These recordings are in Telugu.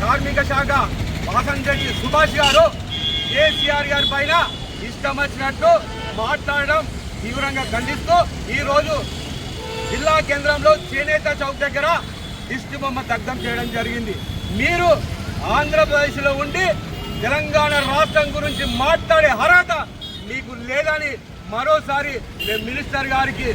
కార్మిక శాఖ వాసంశెట్టి సుభాష్ గారు కేసీఆర్ గారి పైన ఇష్టం వచ్చినట్టు మాట్లాడడం తీవ్రంగా ఖండిస్తూ ఈరోజు జిల్లా కేంద్రంలో చేనేత చౌక్ దగ్గర దిష్టి బొమ్మ దగ్ధం చేయడం జరిగింది. మీరు ఆంధ్రప్రదేశ్లో ఉండి తెలంగాణ రాష్ట్రం గురించి మాట్లాడే అర్హత మీకు లేదని మరోసారి మేము మినిస్టర్ గారికి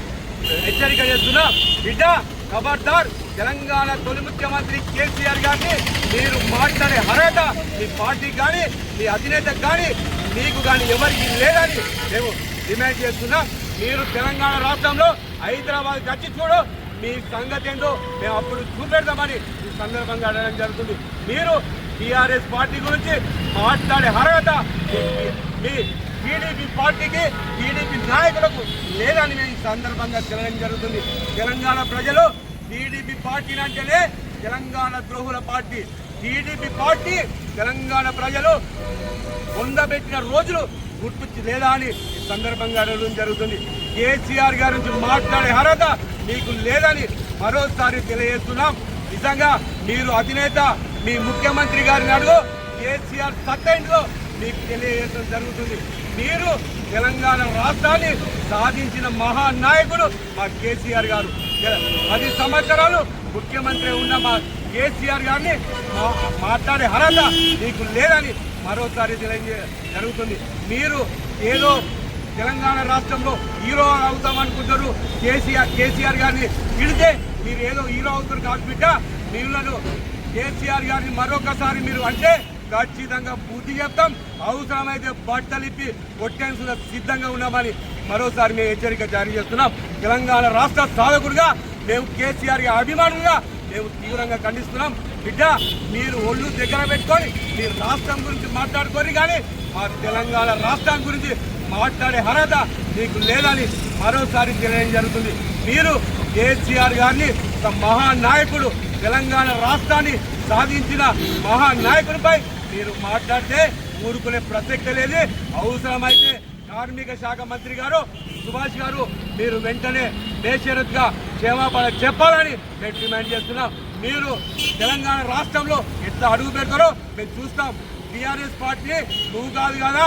హెచ్చరిక చేస్తున్నా. బిడ్డ ఖబర్దార్, తెలంగాణ తొలి ముఖ్యమంత్రి కేసీఆర్ గారిని మీరు మాట్లాడే అర్హత మీ పార్టీకి కానీ మీ అధినేతకు కానీ మీకు కానీ ఎవరికి లేదని మేము డిమాండ్ చేస్తున్నాం. మీరు తెలంగాణ రాష్ట్రంలో హైదరాబాద్ వచ్చి చూడు, మీ సంగతి ఏందో మేము అప్పుడు చూపెడతామని ఈ సందర్భంగా అడగడం జరుగుతుంది. మీరు టీఆర్ఎస్ పార్టీ గురించి మాట్లాడే అర్హత మీ టీడీపీ పార్టీకి టీడీపీ నాయకులకు లేదని మేము ఈ సందర్భంగా తెలవడం జరుగుతుంది. తెలంగాణ ప్రజలు టీడీపీ పార్టీని అంటేనే తెలంగాణ ద్రోహుల పార్టీ. టీడీపీ పార్టీ తెలంగాణ ప్రజలు పొందబెట్టిన రోజులు గుర్తు లేదా అని ఈ సందర్భంగా అడగడం జరుగుతుంది. కేసీఆర్ గారి నుంచి మాట్లాడే అర్హత మీకు లేదని మరోసారి తెలియజేస్తున్నాం. నిజంగా మీరు అధినేత మీ ముఖ్యమంత్రి గారిని అడుగు, కేసీఆర్ సత్యంలో మీకు తెలియజేయడం జరుగుతుంది. మీరు తెలంగాణ రాష్ట్రాన్ని సాధించిన మహానాయకుడు మా కేసీఆర్ గారు. 10 సంవత్సరాలు ముఖ్యమంత్రి ఉన్న మా కేసీఆర్ గారిని మాట్లాడే అర్హత మీకు లేదని మరోసారి తెలియజేయడం జరుగుతుంది. మీరు ఏదో తెలంగాణ రాష్ట్రంలో హీరో అవుతామనుకుంటారు. కేసీఆర్ గారిని విడితే మీరు ఏదో హీరో అవుతారు కాదు బిడ్డ. మీరు కేసీఆర్ గారిని మరొకసారి మీరు అంటే ఖచ్చితంగా బుద్ధి చెప్తాం. అవసరమైతే బట్టలిప్పి కొట్టేందుకు సిద్ధంగా ఉన్నామని మరోసారి మేము హెచ్చరిక జారీ చేస్తున్నాం. తెలంగాణ రాష్ట్ర సాధకుడిగా మేము కేసీఆర్ అభిమానులుగా మేము తీవ్రంగా ఖండిస్తున్నాం. బిడ్డ, మీరు ఒళ్ళు దగ్గర పెట్టుకొని మీరు రాష్ట్రం గురించి మాట్లాడుకోరు, కానీ మా తెలంగాణ రాష్ట్రం గురించి మాట్లాడే అర్హత మీకు లేదని మరోసారి తెలియడం జరుగుతుంది. మీరు కేసీఆర్ గారిని ఒక మహానాయకుడు, తెలంగాణ రాష్ట్రాన్ని సాధించిన మహానాయకుడిపై మీరు మాట్లాడితే ఊరుకునే ప్రసక్తే లేదు. అవసరమైతే కార్మిక శాఖ మంత్రి గారు సుభాష్ గారు మీరు వెంటనే బేషరతుగా క్షమాపణ చెప్పాలని మేము డిమాండ్ చేస్తున్నాం. మీరు తెలంగాణ రాష్ట్రంలో ఎట్లా అడుగు పెడతారో మేము చూస్తాం. టీఆర్ఎస్ పార్టీ నువ్వు కాదు కదా,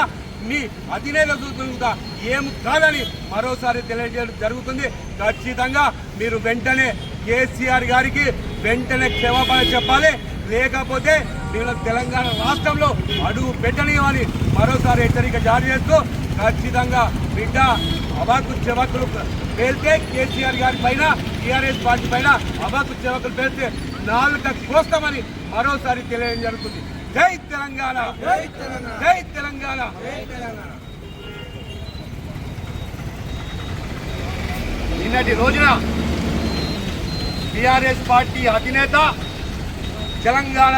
మీ అధినేత చూస్తుందా ఏం కాదని మరోసారి తెలియజేయడం జరుగుతుంది. ఖచ్చితంగా మీరు వెంటనే కేసీఆర్ గారికి వెంటనే క్షమాపణ చెప్పాలి, లేకపోతే మీరు తెలంగాణ రాష్ట్రంలో అడుగు పెట్టనివ్వని మరోసారి హెచ్చరిక జారీ చేస్తూ ఖచ్చితంగా బిడ్డ అబాకు చెవకులు పేల్తే కేసీఆర్ గారి పైన టీఆర్ఎస్ పార్టీ పైన అబాకు చెవకులు పేల్తే 4 కోస్తామని మరోసారి తెలియడం జరుగుతుంది. జై తెలంగాణ, జై తెలంగాణ, జై తెలంగాణ. నిన్నటి రోజున టీఆర్ఎస్ పార్టీ అధినేత తెలంగాణ